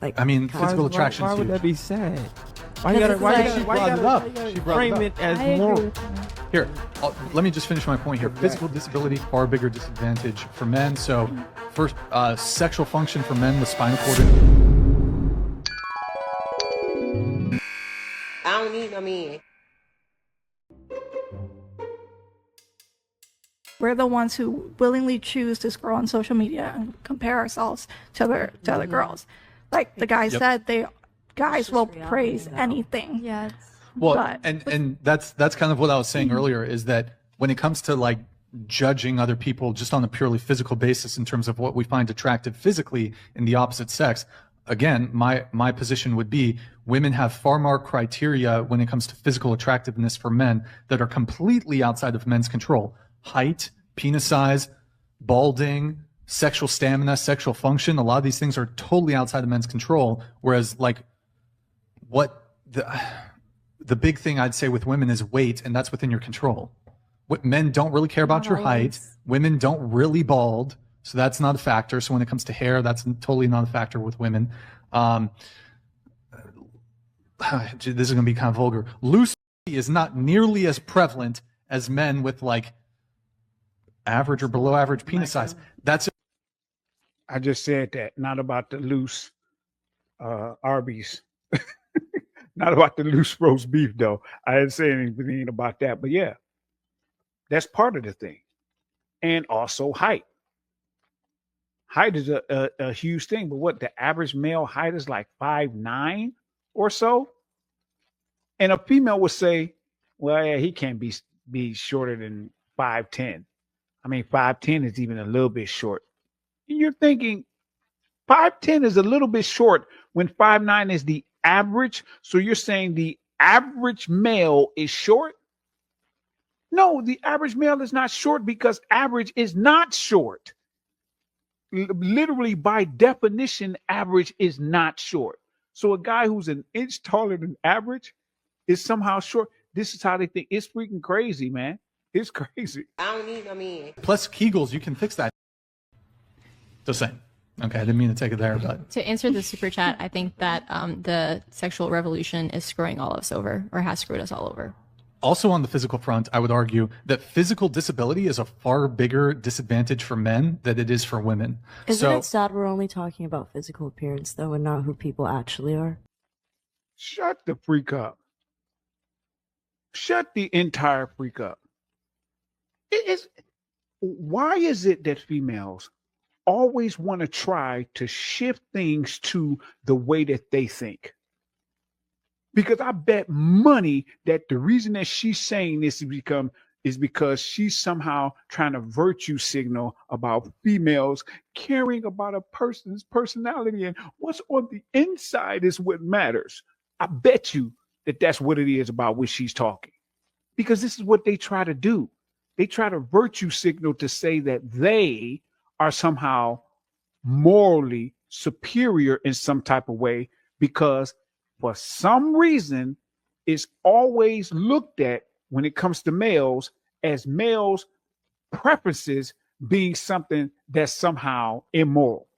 Like, I mean, physical attraction. Why would that be sad? Why you Because gotta frame it as more? Here, let me just finish my point here. Physical disability, far bigger disadvantage for men. So, first, sexual function for men with spinal cord. I don't need no man. We're the ones who willingly choose to scroll on social media and compare ourselves to other girls. Like the guy said, guys will praise anything. Yes. Well, and that's kind of what I was saying earlier, is that when it comes to like judging other people just on a purely physical basis in terms of what we find attractive physically in the opposite sex, again, my position would be women have far more criteria when it comes to physical attractiveness for men that are completely outside of men's control. Height, penis size, balding, sexual stamina, sexual function, a lot of these things are totally outside of men's control. Whereas like what the big thing I'd say with women is weight, and that's within your control. What men don't really care about your height. Women don't really bald, so that's not a factor. So when it comes to hair, that's totally not a factor with women. This is going to be kind of vulgar. Loose is not nearly as prevalent as men with like average or below average penis size. That's I just said that, not about the loose Arby's. Not about the loose roast beef, though. I didn't say anything about that. But yeah, that's part of the thing. And also height. Height is a huge thing. But what, the average male height is like 5'9" or so? And a female would say, well, yeah, he can't be shorter than 5'10". I mean, 5'10" is even a little bit short. And you're thinking 5'10" is a little bit short when 5'9" is the average. So you're saying the average male is short? No, the average male is not short, because average is not short. Literally, by definition, average is not short. So a guy who's an inch taller than average is somehow short. This is how they think. It's freaking crazy, man. It's crazy. I don't need no man. plus Kegels, you can fix that. Just saying. Okay, I didn't mean to take it there, but To answer the super chat, I think that the sexual revolution is screwing all of us over, or has screwed us all over. also on the physical front, I would argue that physical disability is a far bigger disadvantage for men than it is for women. Isn't it sad we're only talking about physical appearance, though, and not who people actually are? Shut the freak up. Shut the entire freak up. Why is it that females always want to try to shift things to the way that they think? Because I bet money that the reason that she's saying this is because she's somehow trying to virtue signal about females caring about a person's personality, and what's on the inside is what matters. I bet you that that's what it is about when she's talking, because this is what they try to do. They try to virtue signal to say that they are somehow morally superior in some type of way, because for some reason it's always looked at when it comes to males as males' preferences being something that's somehow immoral.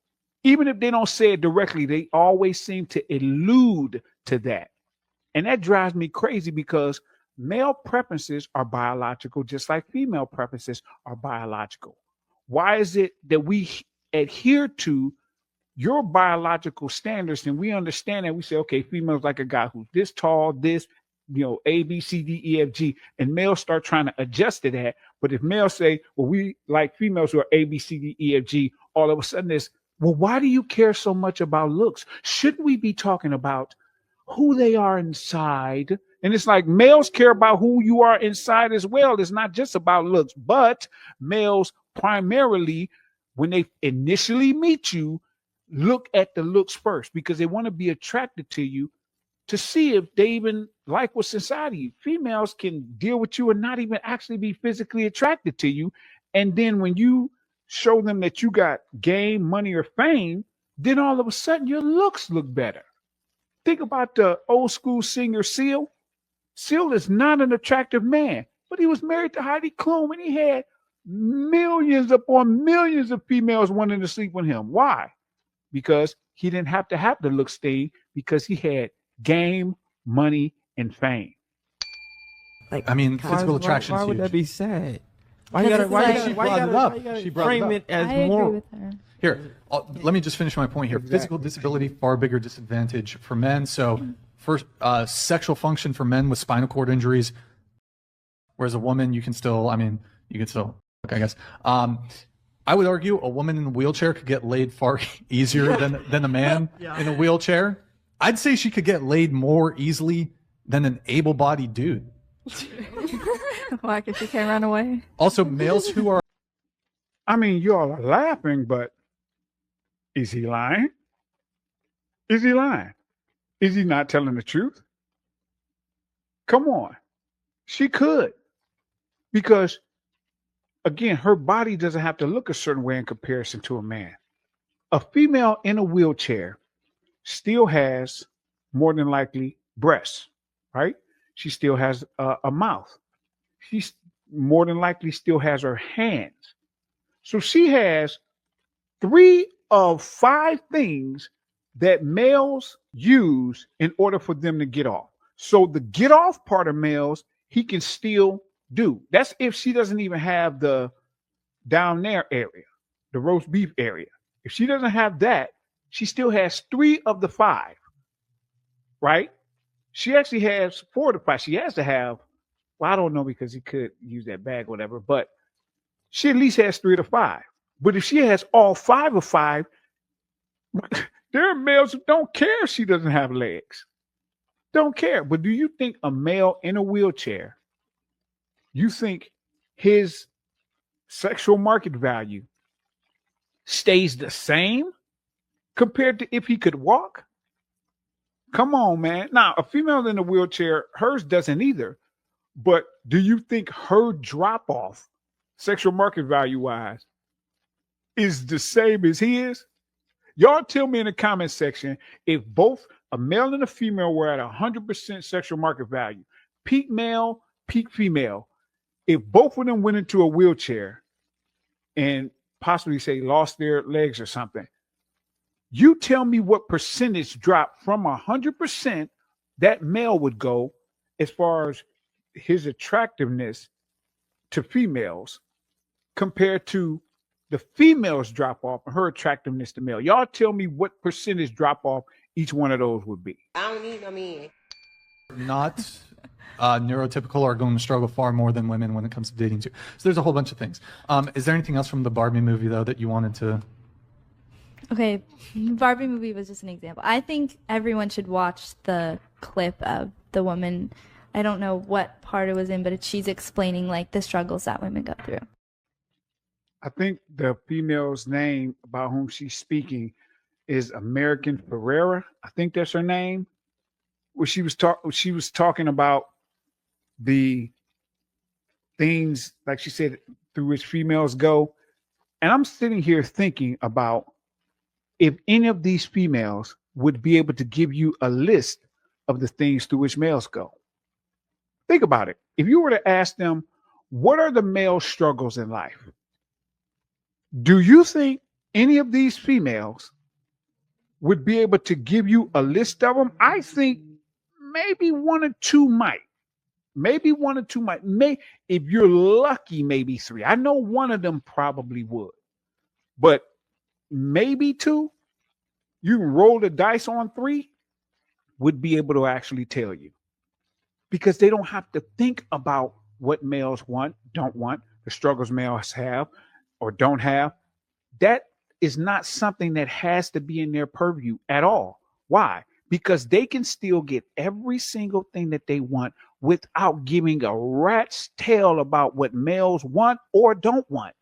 Even if they don't say it directly, they always seem to allude to that. And that drives me crazy, because male preferences are biological, just like female preferences are biological. Why is it that we adhere to your biological standards, and we understand that we say, okay, females like a guy who's this tall, this, A, B, C, D, E, F, G, and males start trying to adjust to that. But if males say, well, we like females who are A, B, C, D, E, F, G, all of a sudden it's, well, why do you care so much about looks? Shouldn't we be talking about who they are inside? And it's like males care about who you are inside as well. It's not just about looks, but males primarily, when they initially meet you, look at the looks first, because they want to be attracted to you to see if they even like what's inside of you. Females can deal with you and not even actually be physically attracted to you. And then when you show them that you got game, money, or fame, then all of a sudden your looks look better. Think about the old school singer Seal. Seal is not an attractive man, but he was married to Heidi Klum, and he had millions upon millions of females wanting to sleep with him. Why? Because he didn't have to have the looks thing because he had game, money, and fame. Like, I mean, kind physical of- attraction. Why would that be sad? Why you Because gotta, it's why you like- gotta, She brought it up. why you gotta She brought it frame up. it as I agree more? with her. Here, let me just finish my point here. Physical disability, far bigger disadvantage for men. So, first, sexual function for men with spinal cord injuries, whereas a woman, you can still, I guess. I would argue a woman in a wheelchair could get laid far easier than a man in a wheelchair. I'd say she could get laid more easily than an able-bodied dude. Why? Because she can't run away. Also, males who are I mean, you all are laughing, but is he lying? Is he lying? Is he not telling the truth? Come on. She could. Because, again, her body doesn't have to look a certain way in comparison to a man. A female in a wheelchair still has, more than likely, breasts, right? She still has a mouth. She more than likely still has her hands. So she has 3 of 5 things that males use in order for them to get off. So the get off part of males, he can still do. That's if she doesn't even have the down there area, the roast beef area. If she doesn't have that, she still has 3 of the 5, right? She actually has 4 of the 5. She has to have, well, I don't know because he could use that bag or whatever, but she at least has 3 of the 5. But if she has all 5 of 5, there are males who don't care if she doesn't have legs. Don't care. But do you think a male in a wheelchair, you think his sexual market value stays the same compared to if he could walk? Come on, man. Now, a female in a wheelchair, hers doesn't either. But do you think her drop off, sexual market value wise, is the same as his? Y'all tell me in the comment section if both a male and a female were at 100% sexual market value, peak male, peak female, if both of them went into a wheelchair and possibly say lost their legs or something, you tell me what percentage drop from 100% that male would go as far as his attractiveness to females compared to the females drop off and her attractiveness to male. Y'all tell me what percentage drop off each one of those would be. I don't need no man. not neurotypical are going to struggle far more than women when it comes to dating too. So there's a whole bunch of things. Is there anything else from the Barbie movie though that you wanted to? Okay, Barbie movie was just an example. I think everyone should watch the clip of the woman. I don't know what part it was in, but she's explaining like the struggles that women go through. I think the female's name about whom she's speaking is American Ferrera. I think that's her name. Where she was talking about the things, like she said, through which females go. And I'm sitting here thinking about if any of these females would be able to give you a list of the things through which males go. Think about it. If you were to ask them, what are the male struggles in life? Do you think any of these females would be able to give you a list of them? I think maybe one or two might. Maybe one or two might. If you're lucky, maybe three. I know one of them probably would. But maybe two, you can roll the dice on three, would be able to actually tell you. Because they don't have to think about what males want, don't want, the struggles males have or don't have. That is not something that has to be in their purview at all. Why? Because they can still get every single thing that they want without giving a rat's tail about what males want or don't want.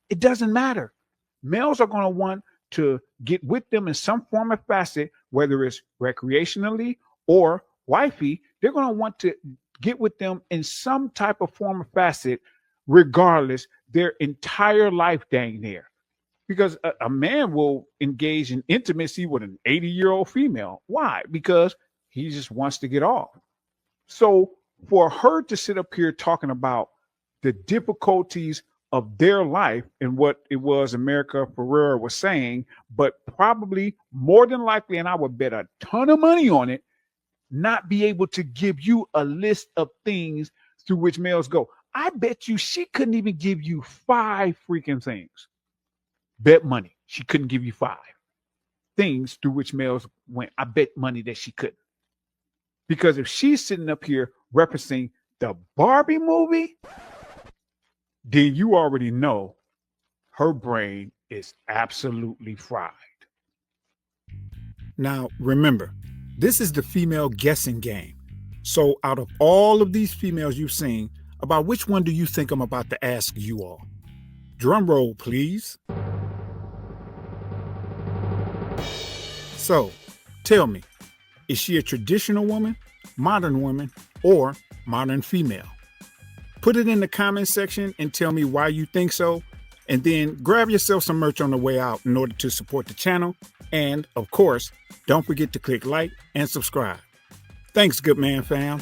It doesn't matter. Males are going to want to get with them in some form or facet, whether it's recreationally or wifey. They're going to want to get with them in some type of form or facet, regardless, their entire life dang near. Because a man will engage in intimacy with an 80-year-old female. Why? Because he just wants to get off. So for her to sit up here talking about the difficulties of their life and what it was America Ferrera was saying, but probably more than likely, and I would bet a ton of money on it, not be able to give you a list of things through which males go. I bet you she couldn't even give you 5 freaking things. Bet money she couldn't give you 5 things through which males went. I bet money that she couldn't. Because if she's sitting up here referencing the Barbie movie, then you already know her brain is absolutely fried. Now, remember, this is the female guessing game. So out of all of these females you've seen, about which one do you think I'm about to ask you all? Drum roll, please. So, tell me, is she a traditional woman, modern woman, or modern female? Put it in the comment section and tell me why you think so. And then grab yourself some merch on the way out in order to support the channel. And of course, don't forget to click like and subscribe. Thanks, good man fam.